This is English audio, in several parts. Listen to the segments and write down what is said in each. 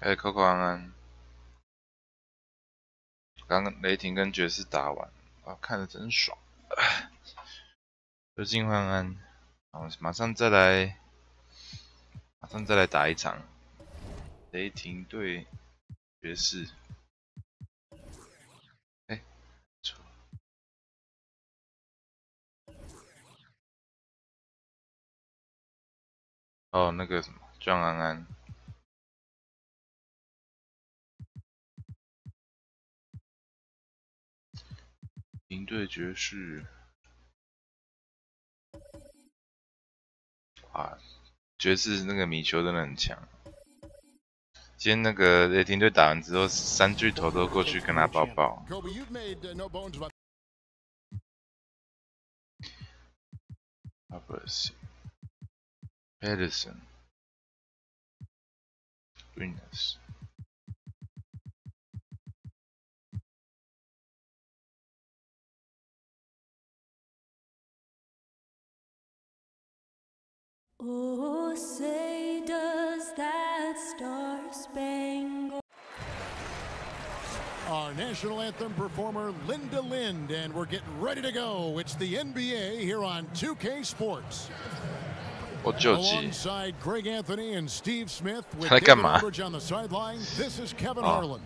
Coco 安安，刚刚雷霆跟爵士打完，啊，看得真爽。就进欢安，好，马上再来打一场雷霆对爵士。错。哦，那个什么，庄安安。赢对爵士，哇，爵士那个米球真的很强。今天那个雷霆队打完之后，3巨头都过去跟他抱抱。Edison, Venus. Oh, say does that star-spangled Our national anthem performer, Linda Lind, and we're getting ready to go. It's the NBA here on 2K Sports. Alongside Greg Anthony and Steve Smith with David Aldridge on the sideline, this is Kevin Harlan.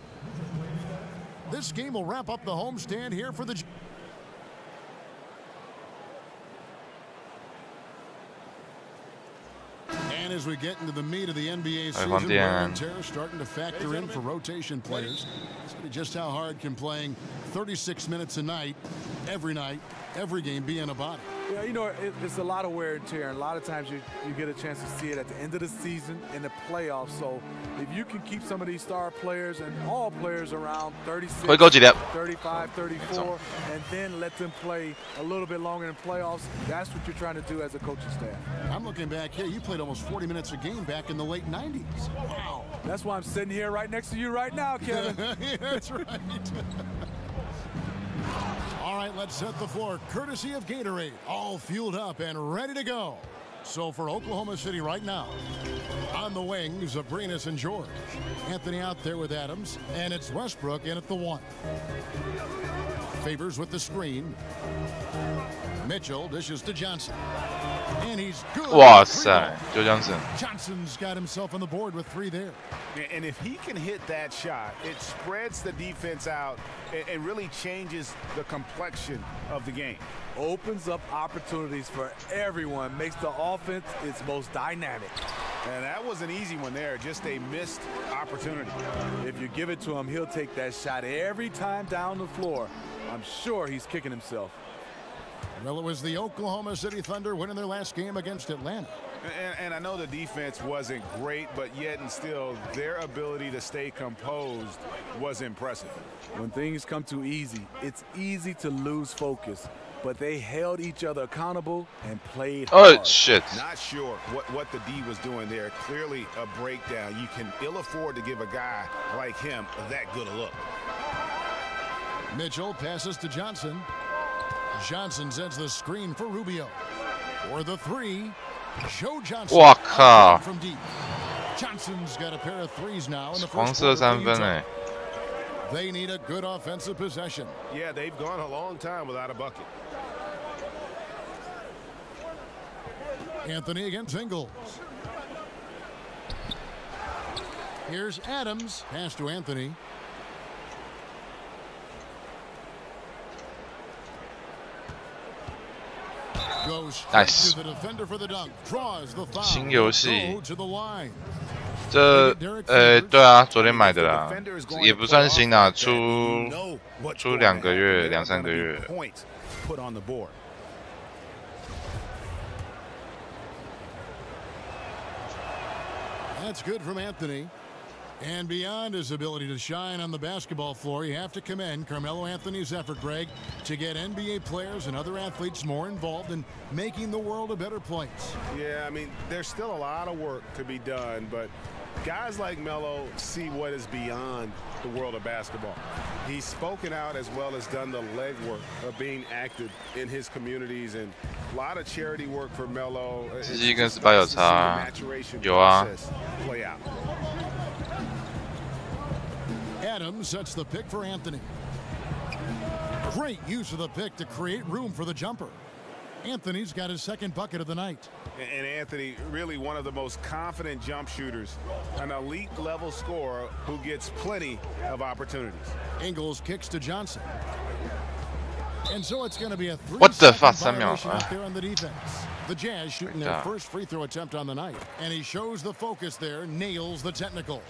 This game will wrap up the homestand here for the... And as we get into the meat of the NBA season, wear and tear starting to factor in for rotation players. Just how hard can playing 36 minutes a night, every game be on a body? Yeah, you know, it's a lot of wear and tear, and a lot of times you get a chance to see it at the end of the season in the playoffs. So if you can keep some of these star players and all players around 36, 35, 34, and then let them play a little bit longer in playoffs, that's what you're trying to do as a coaching staff. I'm looking back here. You played almost 40 minutes a game back in the late 90s. Wow. That's why I'm sitting here right next to you right now, Kevin. Yeah, that's right. All right, let's set the floor. Courtesy of Gatorade, all fueled up and ready to go. So for Oklahoma City right now, on the wings, Abrinas and George. Anthony out there with Adams, and it's Westbrook in at the 1. Favors with the screen. Mitchell dishes to Johnson. And he's good. Wow, Joe Johnson. Johnson's got himself on the board with 3 there. And if he can hit that shot, it spreads the defense out and really changes the complexion of the game. Opens up opportunities for everyone, makes the offense its most dynamic. And that was an easy one there, just a missed opportunity. If you give it to him, he'll take that shot every time down the floor. I'm sure he's kicking himself. Well, it was the Oklahoma City Thunder winning their last game against Atlanta. And I know the defense wasn't great, but yet and still, their ability to stay composed was impressive. When things come too easy, it's easy to lose focus. But they held each other accountable and played hard. Oh, shit. Not sure what the D was doing there. Clearly a breakdown. You can ill afford to give a guy like him that good a look. Mitchell passes to Johnson. Johnson sends the screen for Rubio. For the 3, Joe Johnson from deep. Johnson's got a pair of 3s now in the first quarter. They need a good offensive possession. Yeah, they've gone a long time without a bucket. Anthony against Ingles. Here's Adams. Pass to Anthony. Goes to the defender for the dunk. Draws the foul. 新游戏。 Go to the line. 这对啊，昨天买的啦，也不算新啊，出2个月、2、3个月。That's good from Anthony. And beyond his ability to shine on the basketball floor, you have to commend Carmelo Anthony's effort, Greg, to get NBA players and other athletes more involved in making the world a better place. Yeah, I mean, there's still a lot of work to be done, but guys like Melo see what is beyond the world of basketball. He's spoken out as well as done the legwork of being active in his communities, and a lot of charity work for Melo. 这是跟18有差，有啊。Adams sets the pick for Anthony. Great use of the pick to create room for the jumper. Anthony's got his second bucket of the night. And Anthony, really one of the most confident jump shooters, an elite level scorer who gets plenty of opportunities. Ingles kicks to Johnson. And so it's going to be a 3-second violation out there on the defense. The Jazz shooting their first free throw attempt on the night. And he shows the focus there, nails the technical.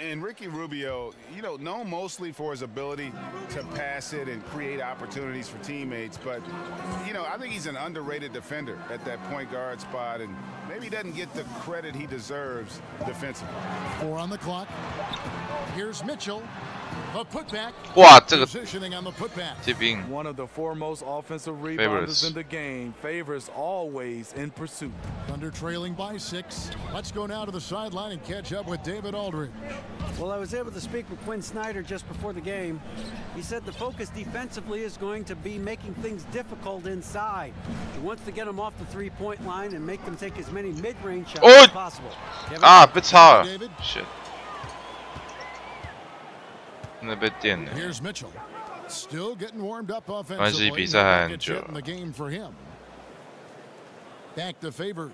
And Ricky Rubio, you know, known mostly for his ability to pass it and create opportunities for teammates. But, you know, I think he's an underrated defender at that point guard spot. And maybe doesn't get the credit he deserves defensively. 4 on the clock. Here's Mitchell. The putback. 哇，这个 Positioning on the putback. 这边 One of the foremost offensive rebounders in the game. Favors always in pursuit. Thunder trailing by 6. Let's go now to the sideline and catch up with David Aldridge. Well, I was able to speak with Quinn Snyder just before the game. He said the focus defensively is going to be making things difficult inside. He wants to them off the three-point line and make them take as many mid-range shots as possible. 啊，被抄了 ，shit， 那被电了。 Here's Mitchell. Still getting warmed up 关系 offensively. 比赛还很久。 In the game for him. Back to Favors.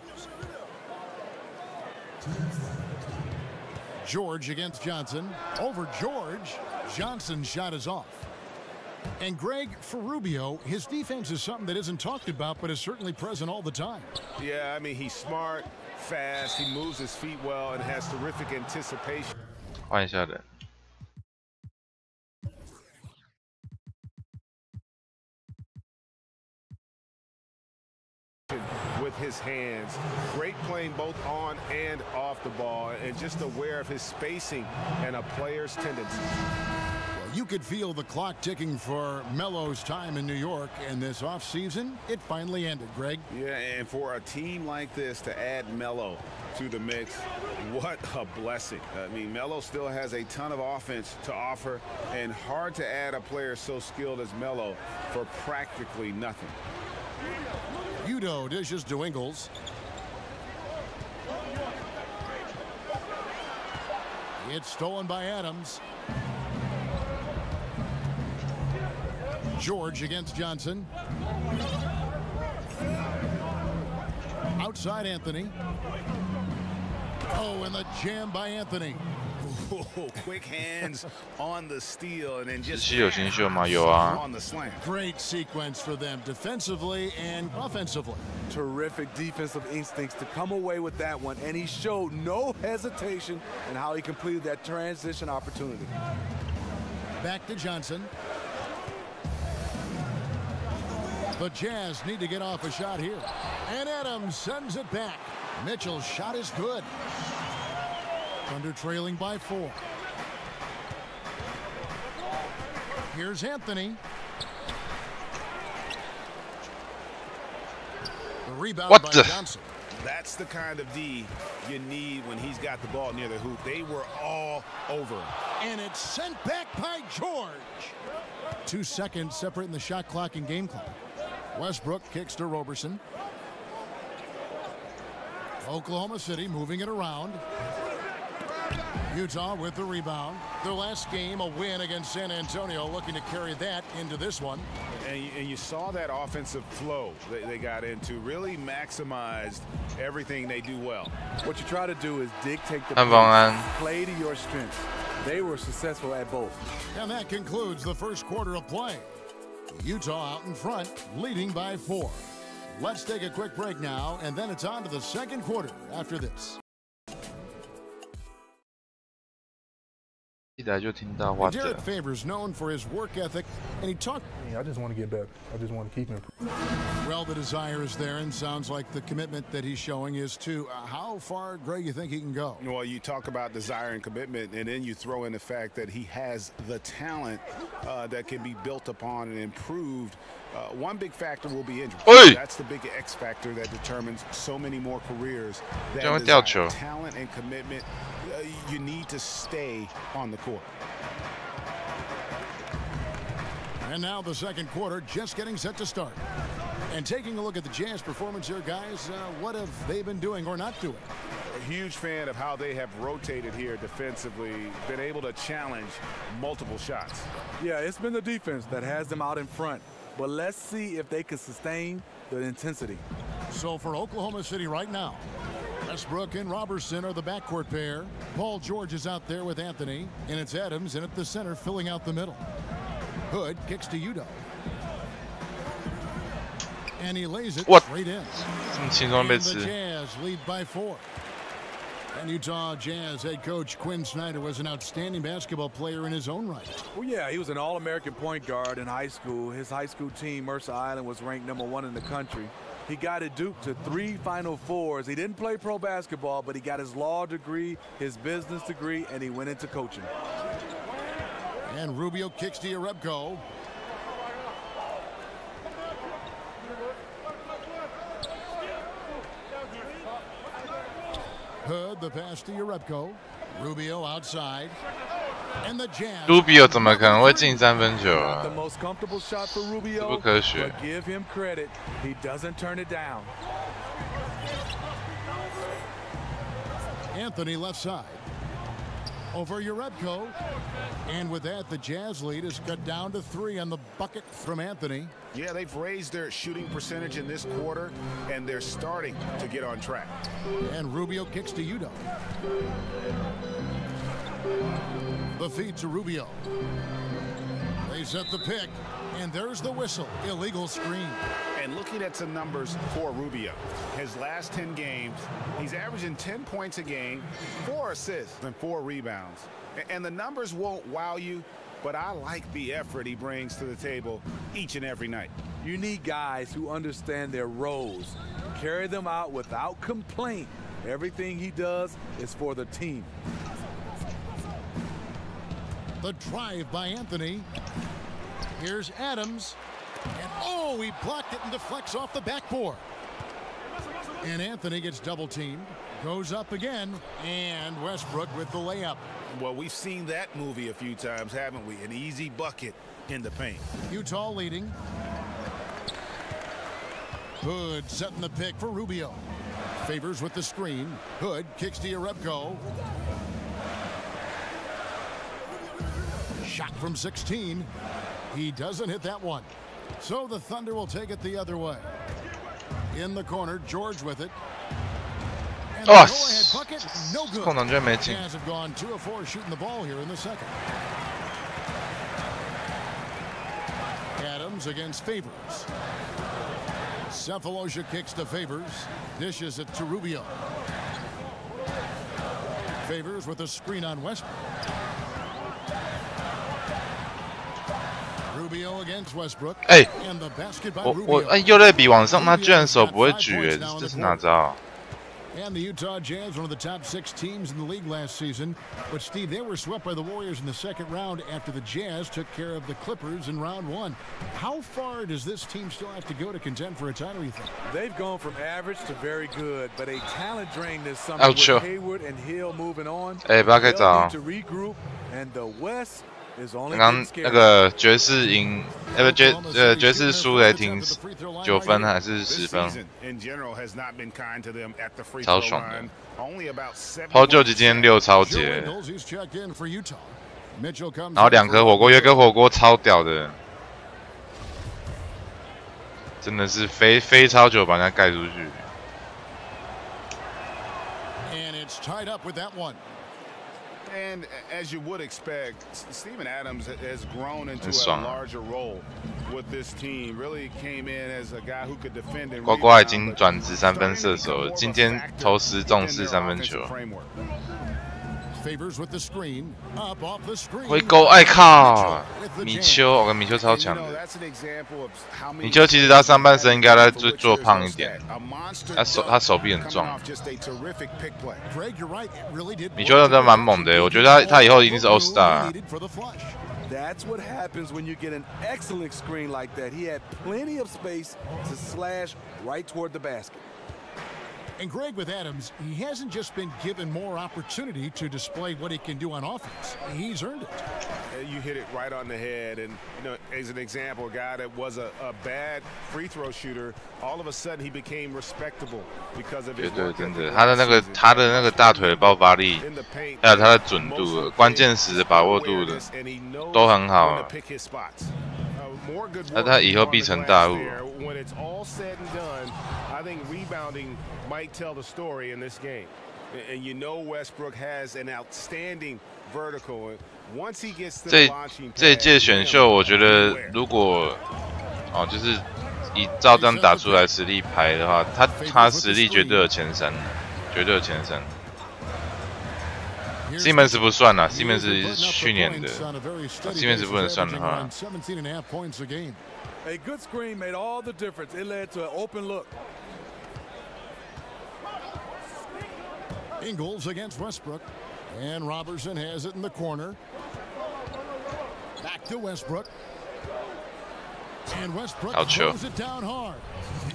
George against Johnson. Over George. Johnson's shot is off. And Greg, for Rubio, his defense is something that isn't talked about, but is certainly present all the time. Yeah, I mean, he's smart, fast, he moves his feet well, and has terrific anticipation. 换一下人。 With his hands, great playing both on and off the ball, and just aware of his spacing and a player's tendencies. Well, you could feel the clock ticking for Melo's time in New York, and this offseason, it finally ended, Greg. Yeah, and for a team like this to add Melo to the mix, what a blessing. I mean, Melo still has a ton of offense to offer, and hard to add a player so skilled as Melo for practically nothing. Udo dishes to Ingles. It's stolen by Adams. George against Johnson. Outside Anthony. Oh, and the jam by Anthony. Oh, quick hands on the steal and then just 有新秀吗？有啊。 on the slant. Great sequence for them defensively and offensively. Terrific defensive instincts to come away with that one, and he showed no hesitation in how he completed that transition opportunity. Back to Johnson. The Jazz need to get off a shot here. And Adams sends it back. Mitchell's shot is good. Thunder trailing by 4. Here's Anthony. The rebound by Johnson. That's the kind of D you need when he's got the ball near the hoop. They were all over him. And it's sent back by George. 2 seconds separating the shot clock and game clock. Westbrook kicks to Roberson. Oklahoma City moving it around. Utah with the rebound. Their last game, a win against San Antonio, looking to carry that into this one. And you saw that offensive flow they got into, really maximized everything they do well. What you try to do is dictate the play to your strengths. They were successful at both. And that concludes the first quarter of play. Utah out in front, leading by 4. Let's take a quick break now, and then it's on to the second quarter after this. 一来就听到what Derek Favors known for his work ethic, and he talked. I just want to get better. I just want to keep improving. Well, the desire is there, and sounds like the commitment that he's showing is too. How far, Greg, you think he can go? Well, you talk about desire and commitment, and then you throw in the fact that he has the talent that can be built upon and improved. One big factor will be injury. That's the big X factor that determines so many more careers. That talent and commitment, you need to stay on the court. And now the second quarter just getting set to start. And taking a look at the Jazz performance here, guys, what have they been doing or not doing? huge fan of how they have rotated here defensively, been able to challenge multiple shots. Yeah, it's been the defense that has them out in front. But let's see if they can sustain the intensity. So for Oklahoma City right now, Westbrook and Robertson are the backcourt pair. Paul George is out there with Anthony, and it's Adams in at the center filling out the middle. Hood kicks to Utah. And he lays it straight in. And the Jazz lead by 4. And Utah Jazz head coach Quinn Snyder was an outstanding basketball player in his own right. Well, yeah, he was an All-American point guard in high school. His high school team, Mercer Island, was ranked #1 in the country. He got at Duke to 3 Final Fours. He didn't play pro basketball, but he got his law degree, his business degree, and he went into coaching. And Rubio kicks to Yarebko. Hood, the pass to Yarebko. Rubio outside. And the Jazz. Rubio 怎么可能会进3分球啊？ The most comfortable shot for Rubio, 不科学。 but give him credit. He doesn't turn it down. Anthony left side. Over Yarebko. And with that, the Jazz lead is cut down to 3 on the bucket from Anthony. Yeah, they've raised their shooting percentage in this quarter, and they're starting to get on track. And Rubio kicks to Utah. The feed to Rubio. They set the pick, and there's the whistle. Illegal screen. And looking at some numbers for Rubio, his last 10 games, he's averaging 10 points a game, 4 assists, and 4 rebounds. And the numbers won't wow you, but I like the effort he brings to the table each and every night. You need guys who understand their roles, carry them out without complaint. Everything he does is for the team. The drive by Anthony. Here's Adams. And oh, he blocked it and deflects off the backboard. And Anthony gets double teamed. Goes up again. And Westbrook with the layup. Well, we've seen that movie a few times, haven't we? An easy bucket in the paint. Utah leading. Hood setting the pick for Rubio. Favors with the screen. Hood kicks to Yarebko. Shot from 16. He doesn't hit that one. So the Thunder will take it the other way. In the corner, George with it. And the go-ahead bucket, no good. Jazz have gone 2 of 4 shooting the ball here in the second. Adams against Favors. Cephalosha kicks to Favors. Dishes it to Rubio. Favors with a screen on Westbrook. Rubio against Westbrook. And the basket by Rubio. 我右类比往上，他居然手不会举，这是哪招？ And the Utah Jazz, one of the top 6 teams in the league last season. But Steve, they were swept by the Warriors in the second round after the Jazz took care of the Clippers in round 1. How far does this team still have to go to contend for a title, you think? They've gone from average to very good, but a talent drain this summer with Hayward and Hill moving on. 不要开早。 To regroup, and the West is only 刚那个爵士赢，爵士输雷霆9分还是10分，超爽的。Paul George 今天6超节，然后2颗火锅，有一个火锅超屌的，真的是飞超久把人家盖出去。 And as you would expect, Steven Adams has grown into a larger role with this team. Really came in as a guy who could defend and 呱呱已经转职3分射手了，今天投10中4三分球。回勾，哎靠！米丘，我跟米丘超强的。米丘其实他上半身应该在做胖一点，他手臂很壮。米丘真的蛮猛的，我觉得他以后一定是 All Star。 That's what happens when you get an excellent screen like that. He had plenty of space to slash right toward the basket. And Greg, with Adams, he hasn't just been given more opportunity to display what he can do on offense. He's earned it. You hit it right on the head. And, you know, as an example, a guy that was a bad free throw shooter, all of a sudden he became respectable because of his work. 真的，他的那个大腿的爆发力，还有他的准度、关键时的把握度的，都很好啊。那他以后必成大物。When it's all said and done, I think rebounding might tell the story in this game. And you know Westbrook has an outstanding vertical. Once he gets to the launching pad, 这一届选秀，我觉得如果就是以照这样打出来实力排的话，他实力绝对有前三，绝对有前三。Simmons 不算啦 ，Simmons 是去年的 ，Simmons 不能算的话。A good screen made all the difference. It led to an open look. Ingles against Westbrook, and Robertson has it in the corner. Back to Westbrook, and Westbrook throws it down hard.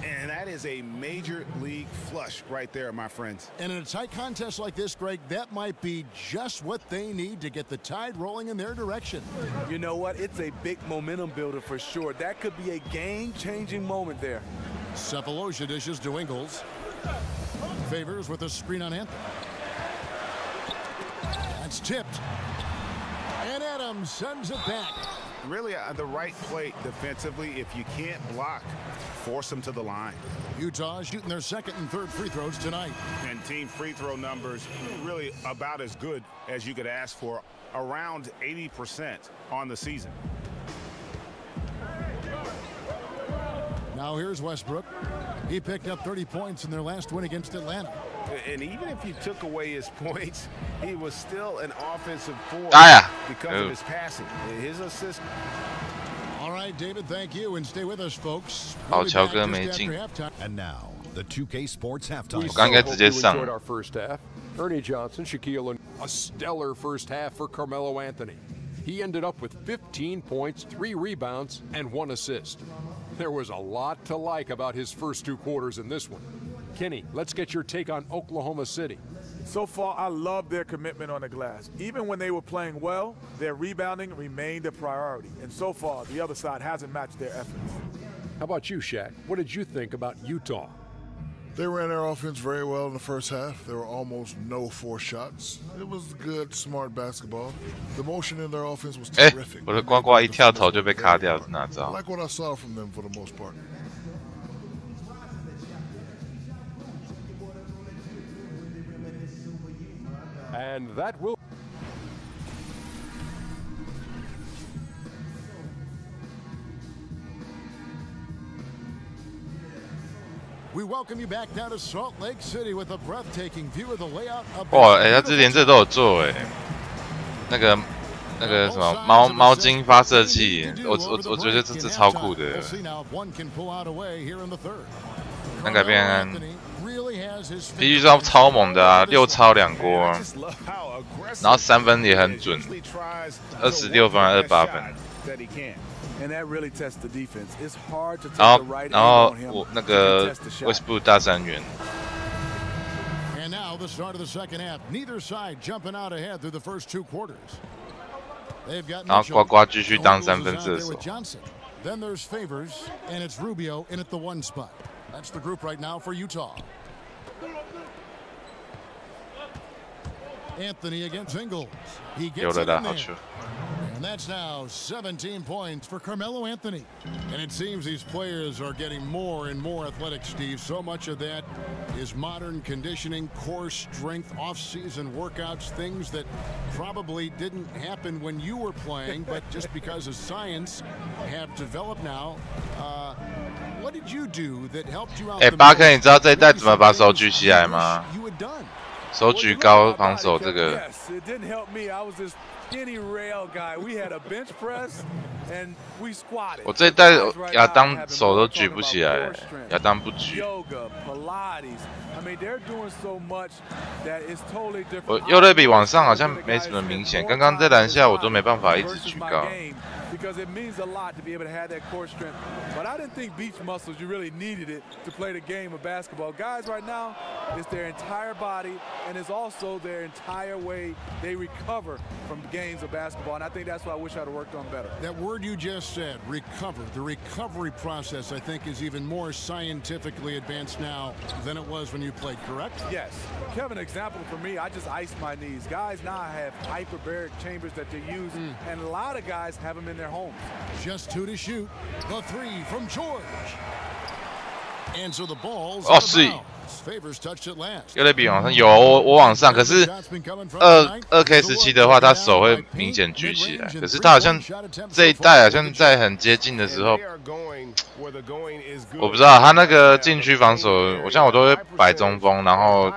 And that is a major league flush right there, my friends. And in a tight contest like this, Greg, that might be just what they need to get the tide rolling in their direction. You know what? It's a big momentum builder for sure. That could be a game-changing moment there. Cephalosha dishes to Ingles. Favors with a screen on Anthony. That's tipped. And Adams sends it back. Really the right play defensively. If you can't block, force them to the line. Utah shooting their second and third free throws tonight. And team free throw numbers really about as good as you could ask for, around 80% on the season. Now here's Westbrook. He picked up 30 points in their last win against Atlanta. And even if you took away his points, he was still an offensive force because of his passing, his assist. All right, David, thank you, and stay with us, folks. And now, the 2K Sports halftime. We enjoyed our first half. Ernie Johnson, Shaquille, and a stellar first half for Carmelo Anthony. He ended up with 15 points, 3 rebounds, and 1 assist. There was a lot to like about his first 2 quarters in this one. Kenny, let's get your take on Oklahoma City. So far, I love their commitment on the glass. Even when they were playing well, their rebounding remained a priority. And so far, the other side hasn't matched their efforts. How about you, Shaq? What did you think about Utah? They ran their offense very well in the first half. There were almost no forced shots. It was good, smart basketball. The motion in their offense was terrific. 我的呱呱一跳投就被卡掉，哪招 I like what I saw from them for the most part. And that will... We welcome you back down to Salt Lake City with a breathtaking view of the layout of 哇，他连这都有做那个什么毛巾发射器，我觉得这超酷的。能改变看，必须说超猛的啊，6超2锅，然后3分也很准，26分还28分。然后我那个 Westbrook 大3元。And now the start of the second half. Neither side jumping out ahead through the first 2 quarters. They've got 然后呱呱继续当3分射手。Then there's Favors, and it's Rubio in at the 1 spot. That's the group right now for Utah. Anthony against Ingles. He gets it in there. And that's now 17 points for Carmelo Anthony. And it seems these players are getting more and more athletic, Steve. So much of that is modern conditioning, core strength, off-season workouts, things that probably didn't happen when you were playing, but just because of science have developed now. What did you do that helped you out? 巴克，你知道这一代怎么把手举起来吗？手举高防守这个。我这一代亚当手都举不起来，亚当不举。我右类比往上好像没什么明显，刚刚在篮下我都没办法一直举高。Because it means a lot to be able to have that core strength. But I didn't think beach muscles, you really needed it to play the game of basketball. Guys right now, it's their entire body and it's also their entire way they recover from games of basketball. And I think that's what I wish I'd have worked on better. That word you just said, recover. The recovery process, I think, is even more scientifically advanced now than it was when you played, correct? Yes. Kevin, example for me, I just iced my knees. Guys now have hyperbaric chambers that they use, and a lot of guys have them in their homes. Just 2 to shoot. The 3 from George. And so the ball's Favors touched it last. 右类比往上有我往上，可是2K17的话，他手会明显举起来，可是他好像这一代好像在很接近的时候，我不知道他那个禁区防守，我都会摆中锋，然后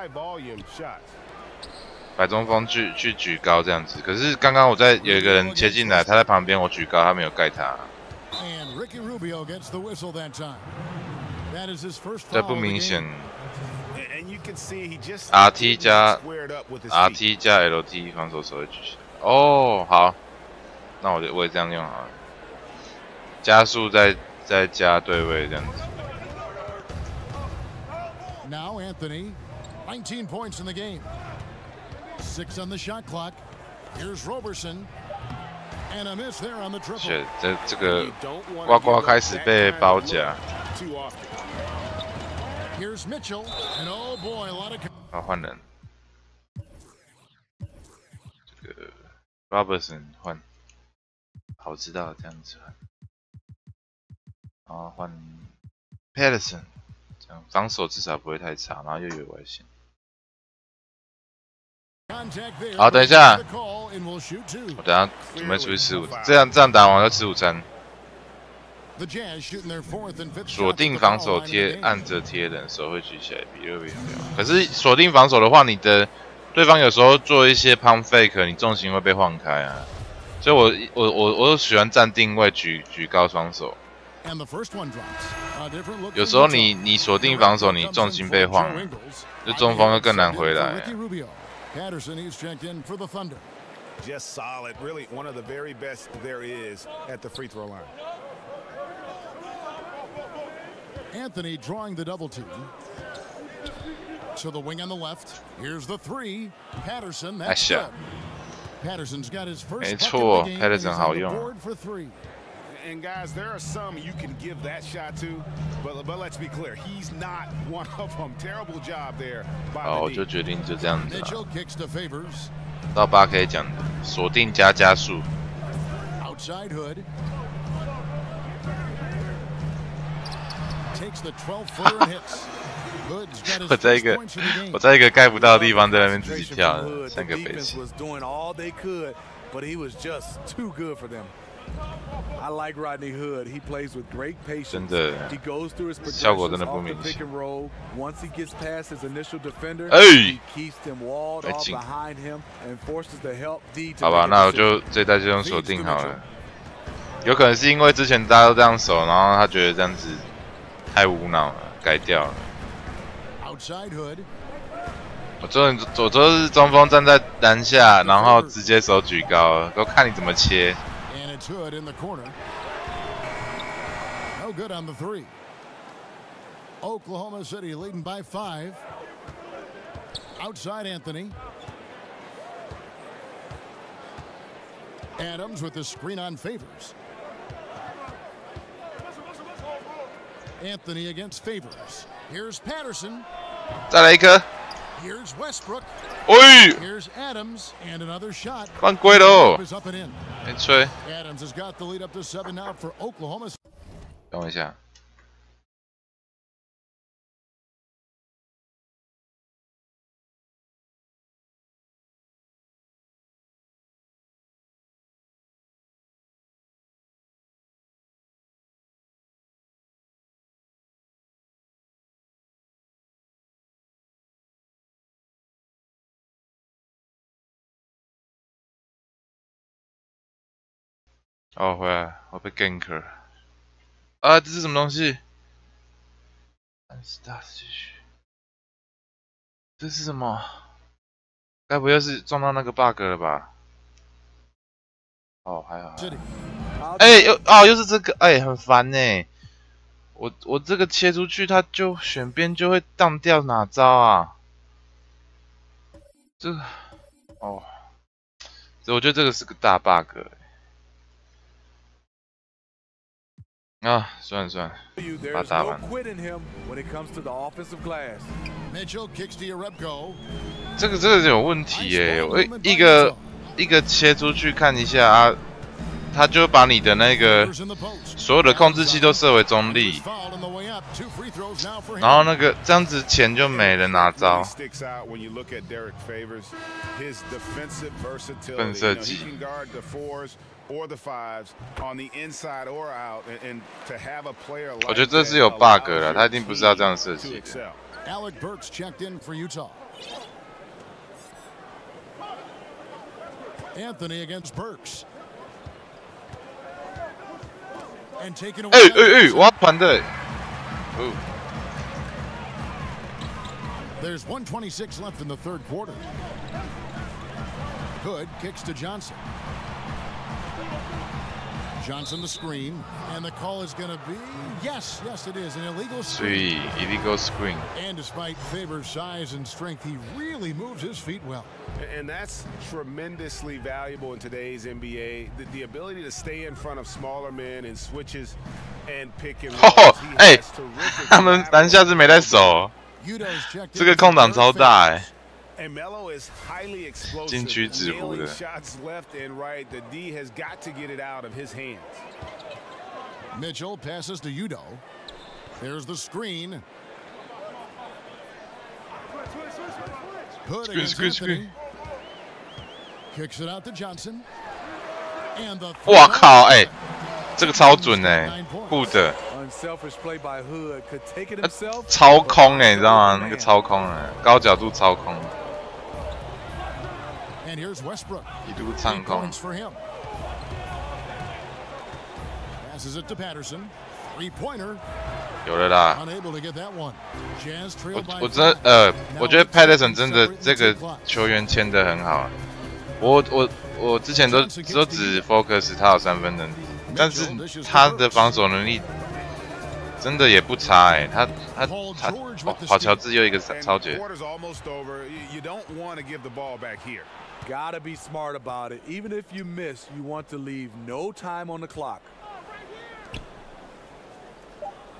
摆中锋去举高这样子。可是刚刚我在有一个人切进来，他在旁边，我举高，他没有盖他。这不明显。RT 加 LT 防守手会举起来。哦，好，那我也这样用好了，加速再加对位这样子。Now Anthony, 19 points in the game. 6 on the shot clock. Here's Roberson, and a miss there on the triple. 这个呱呱开始被包夹。Here's Mitchell, and oh boy, a lot of. 好，换人。这个 Roberson 换，好知道这样子换。然后换 Patterson， 这样防守至少不会太差，然后又有外线。好，等一下，我等下准备出去吃午餐，这样打完就吃午餐。锁定防守按着贴人，手会举起来，比2比2。可是锁定防守的话，你的对方有时候做一些 pump fake， 你重心会被晃开啊。所以我喜欢站定位举高双手。有时候你锁定防守，你重心被晃，就中锋就更难回来。Patterson, he's checked in for the Thunder. Just solid, really one of the very best there is at the free throw line. Anthony drawing the double team. To the wing on the left. Here's the 3. Patterson, that's good. Patterson's got his first bucket of the game. Patterson 好用。 Board for 3. And guys, there are some you can give that shot to, but let's be clear, he's not one of them. Terrible job there. 好，我就决定就这样子了。 Mitchell kicks to Favors. 到8K 讲的，锁定加速。Outside Hood. Takes the 12 footer and hits. 我在一个盖不到的地方，在那边自己跳，像个北齐。 I like Rodney Hood. He plays with great patience. 真的， He goes through his 效果真的 progressions 不 off 明 the pick 显。 and roll. Once he gets past his initial defender, 哎 he keeps them walled off 进 behind him and forces the help D to 好吧， make 那 a 我就 decision. 这一代就用锁定好了。有可能是因为之前大家都这样守，然后他觉得这样子太无脑了，改掉了。 Outside Hood. 我都是中锋站在篮下，然后直接手举高，都看你怎么切。 And it's Hood in the corner. No good on the 3. Oklahoma City leading by 5. Outside Anthony. Adams with the screen on Favors. Anthony against Favors. Here's Patterson. 再来一颗。 Here's Westbrook. 哎 Here's Adams and another shot. 犯规喽！ Is up and in. 没吹。 Adams has got the lead up to 7 now for Oklahoma. 等我一下。哦，回来，我被 gank 啊！这是什么东西？start 继续。这是什么？该不会是撞到那个 bug 了吧？哦，还好。又是这个，很烦呢。我这个切出去，它就选边就会荡掉，哪招啊？这个，我觉得这个是个大 bug。算了，把它打完。这个有问题耶！我一个切出去看一下啊，他就把你的那个所有的控制器都设为中立，然后那个这样子钱就没了，哪招？笨设计。我觉得这是有 bug 了，他一定不是要这样设计的。Anthony against Burks. And taken away. 我传的。There's 1:26 left in the third quarter. Hood kicks to Johnson. Johnson the screen, and the call is going to be yes, it is an illegal screen. Illegal screen. And despite Faber's size and strength, he really moves his feet well. And that's tremendously valuable in today's NBA. The ability to stay in front of smaller men and switches and pick and roll. 他们篮下是没在守，这个空档超大And Melo is highly explosive. 禁区纸糊的。Shots left and right. The D has got to get it out of his hands. Mitchell passes to Udo. There's the screen. Hood against Anthony. Kicks it out to Johnson. And the 哇靠！这个超准护的。超空你知道吗？那个超空高角度超空。And here's Westbrook. 一度唱空。Passes it to Patterson. Three-pointer. 有了啦。Unable to get that one. Jazz trailed by 我觉得 Patterson 真的这个球员签得很好。我之前都只 focus 他有3分能力，但是他的防守能力真的也不差他好乔治又一个超绝。Gotta be smart about it. Even if you miss, you want to leave no time on the clock.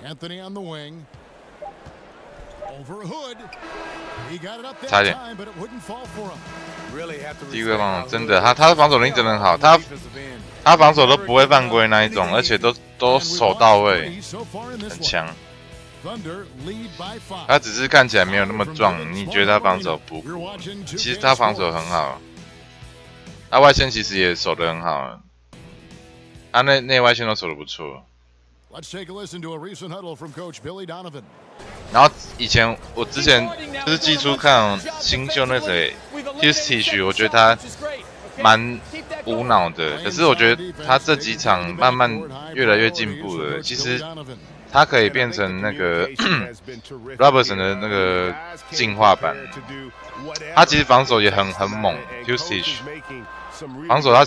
Anthony on the wing. Over Hood. He got it up that time, but it wouldn't fall for him. 第一个防守真的，他的防守能力真的很好，他防守都不会犯规那一种，而且都守到位，很强。他只是看起来没有那么壮，你觉得他防守不？其实他防守很好，他外线其实也守得很好，他内外线都守得不错。然后我之前就是季初看新秀那谁 Hustich， 我觉得他蛮无脑的，可是我觉得他这几场慢慢越来越进步了。其实他可以变成那个Robertson 的那个进化版。他其实防守也很猛 ，Hustich 防守他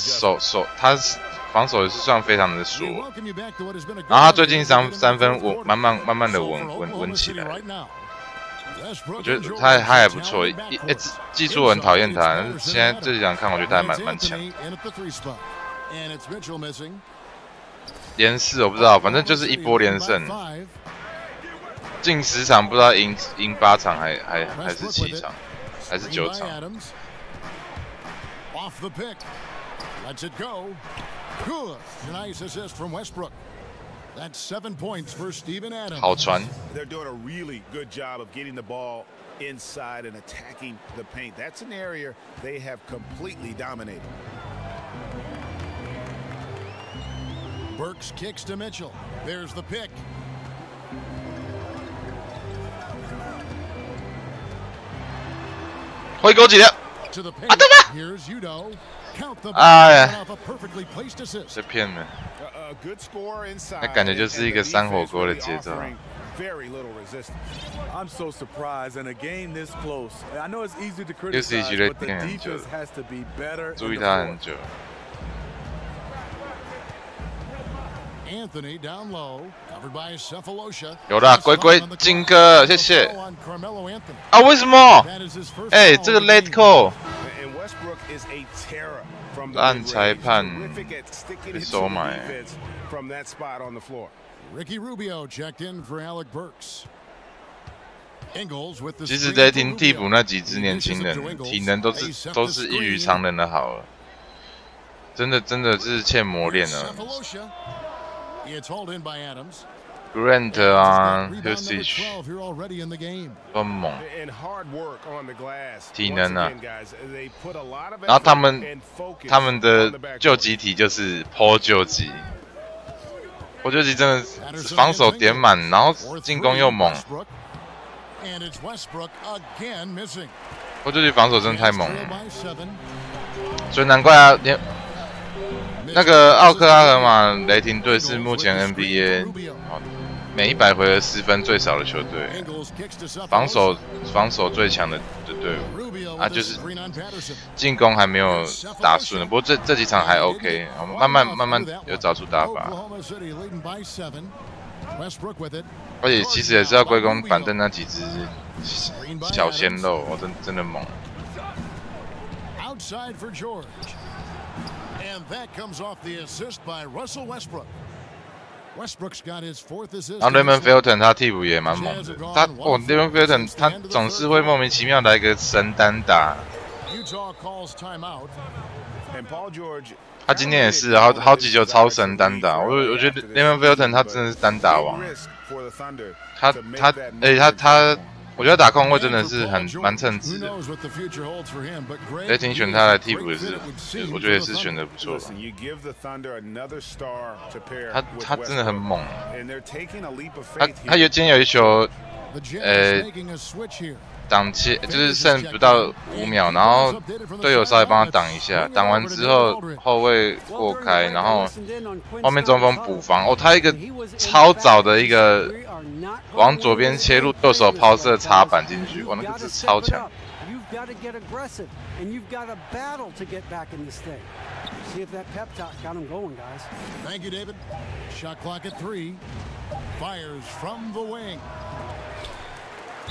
防守也是算非常的锁，然后他最近三分慢慢的稳起来。我觉得他还不错，技术我很讨厌他，但是现在这几场看，我觉得他还蛮强。连4我不知道，反正就是一波连胜，进10场不知道赢8场还是7场，还是9场。好传。They're doing a really good job of getting the ball inside and attacking the paint. That's an area they have completely dominated. Burks kicks to Mitchell. There's the pick. To the paint. Here's Udo. Count the off a perfectly placed assist. 这骗人。那感觉就是一个山火锅的节奏。very little resistance. I'm so surprised in a game this close. I know it's easy to criticize, but the defense has to be better. 注意他很久。 Anthony down low, covered by Cephalosha. 有啦，龟龟金哥，谢谢。啊，为什么？哎，这个 late call。烂裁判被收买。 Ricky Rubio checked in for Alec Burks. 其实雷霆替补那几支年轻人，体能都是异于常人的好了，真的是欠磨练了。Grant 啊 ，Husich 都很猛，体能啊。然后他们的救急体就是坡救急。 我觉得真的防守点满，然后进攻又猛。我觉得防守真的太猛了，所以难怪啊，那个奥克拉荷马雷霆队是目前 NBA 每100回合失分最少的球队，防守最强的队伍啊，就是进攻还没有打顺的。不过这几场还 OK， 慢慢有找出打法。而且其实也是要归功板凳那几只小鲜肉，真的猛。然后 Raymond Felton 他替补也蛮猛的，Raymond Felton 他总是会莫名其妙来个神单打。他今天也是好几球超神单打，我觉得 Raymond Felton 他真的是单打王。我觉得打控位真的是蛮称职的。雷霆选他来替补也是，我觉得也是选的不错。他真的很猛，他今天有一球，挡切就是剩不到5秒，然后队友稍微帮他挡一下，挡完之后后卫过开，然后后面中锋补防。哦，他一个超早的一个往左边切入，右手抛射插板进去，哇，那个是超强。Thank you, David. Shot clock at 3. Fires from the wing.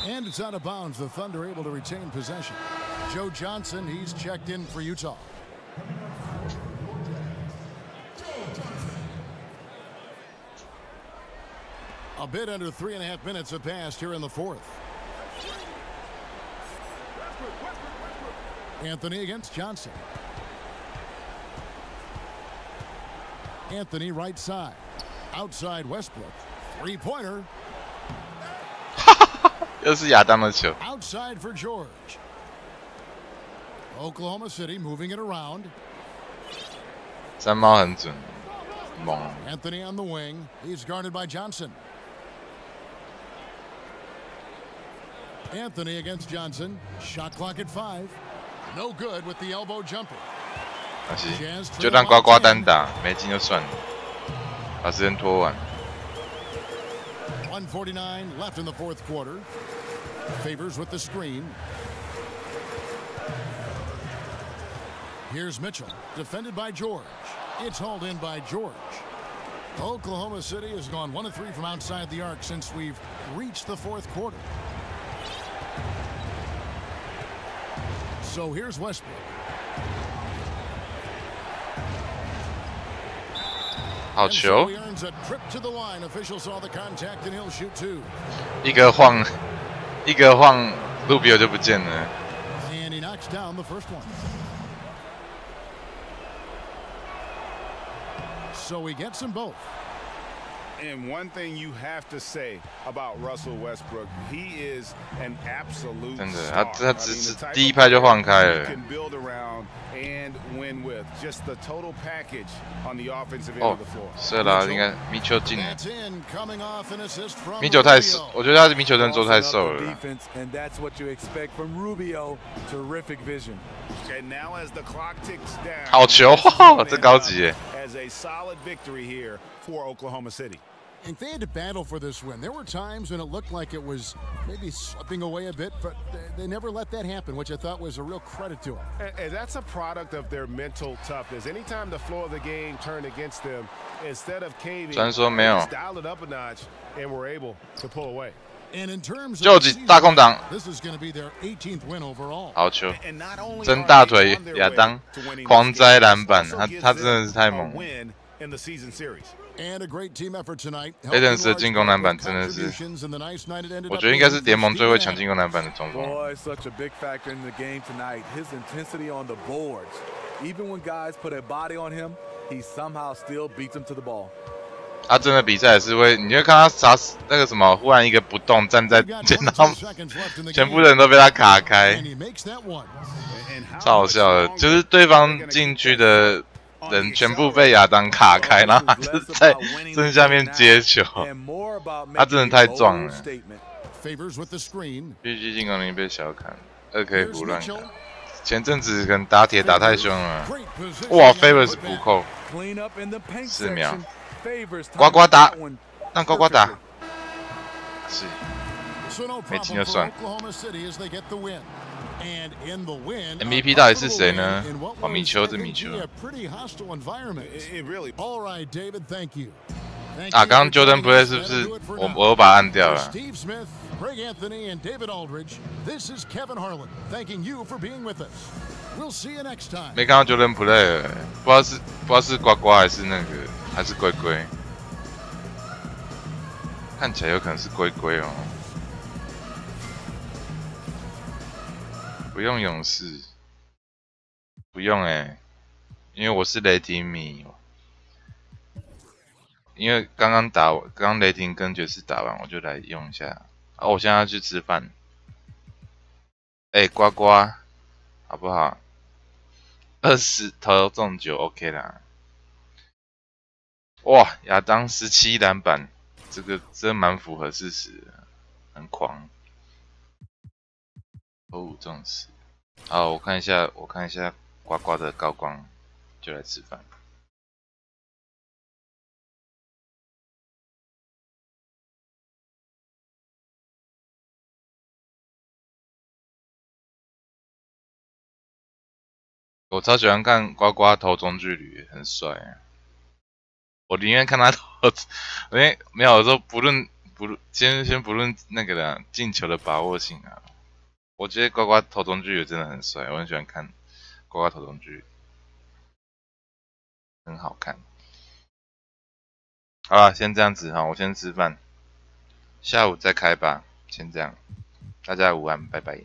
And it's out of bounds. The Thunder able to retain possession. Joe Johnson, he's checked in for Utah. A bit under 3.5 minutes have passed here in the fourth. Anthony against Johnson. Anthony right side. Outside Westbrook. Three-pointer. 又是亚当的球。 Outside for George. Oklahoma City moving it around. 三猫很准，猛。 Anthony on the wing. He's guarded by Johnson. Anthony against Johnson. Shot clock at 5. No good with the elbow jumper. 没关系，就让呱呱单打，没进就算了，把时间拖完。 1:49 left in the fourth quarter. Favors with the screen. Here's Mitchell, defended by George. It's hauled in by George. Oklahoma City has gone 1 of 3 from outside the arc since we've reached the fourth quarter. So here's Westbrook. 好球！ Earns a trip to the line. Official saw the contact and he'll shoot 2. 一个晃 ，Rubio 就不见了。 And he knocks down the first one. So he gets them both. And one thing you have to say about Russell Westbrook, he is an absolute 真的， star. 他只第一拍就晃开了。 Can build around and win with just the total package on the offensive end of the floor. 是啦，应该米球进了。 That's in, coming off an assist from 米球太瘦，我觉得他的米球真的做太瘦了。 And that's what you expect from Rubio. Terrific vision. And now as the clock ticks down, 好球，这高级耶！ as a solid victory here for Oklahoma City. And they had to battle for this win. There were times when it looked like it was maybe slipping away a bit, but they never let that happen, which I thought was a real credit to them. And that's a product of their mental toughness. Anytime the flow of the game turned against them, instead of caving, they dialed it up a notch and were able to pull away. And in terms of 救急大空档， this is going to be their 18th win overall. 好球，真大腿亚当狂摘篮板，他真的是太猛了。And a great team effort tonight. 雷thần斯的进攻篮板真的是，我觉得应该是联盟最会抢进攻篮板的中锋。Boy, such a big factor in the game tonight. His intensity on the boards. Even when guys put a body on him, he somehow still beats them to the ball. 他真的比赛也是会，你会看他杀那个什么，忽然一个不动站在前方，全部人都被他卡开，超好笑的。就是对方禁区的人全部被亚当卡开，然后他就在正下面接球，他真的太壮了。PG 进攻能力被小看，2K 不乱卡。前阵子可能打铁打太凶了，哇 ，Favors 补扣，4秒。呱呱打，让呱呱打，是，没进就算。MVP 到底是谁呢？哦，米丘，这米丘。啊，刚刚 Jordan Play 是不是我又把它按掉了？没看到 Jordan Play， 不知道是呱呱还是那个。还是龟龟，看起来有可能是龟龟哦。不用勇士，不用因为我是雷霆迷。因为刚刚雷霆跟爵士打完，我就来用一下。啊，我现在要去吃饭。呱呱，好不好？20投中9 ，OK 啦。哇，亚当17篮板，这个真蛮符合事实的，很狂。5中10。好，我看一下呱呱的高光，就来吃饭。我超喜欢看呱呱投中距离，很帅。我宁愿看他投，因为没有说不论先不论那个的进球的把握性啊，我觉得呱呱投中距离真的很帅，我很喜欢看呱呱投中距离，很好看。好了，先这样子哈，我先吃饭，下午再开吧，先这样，大家午安，拜拜。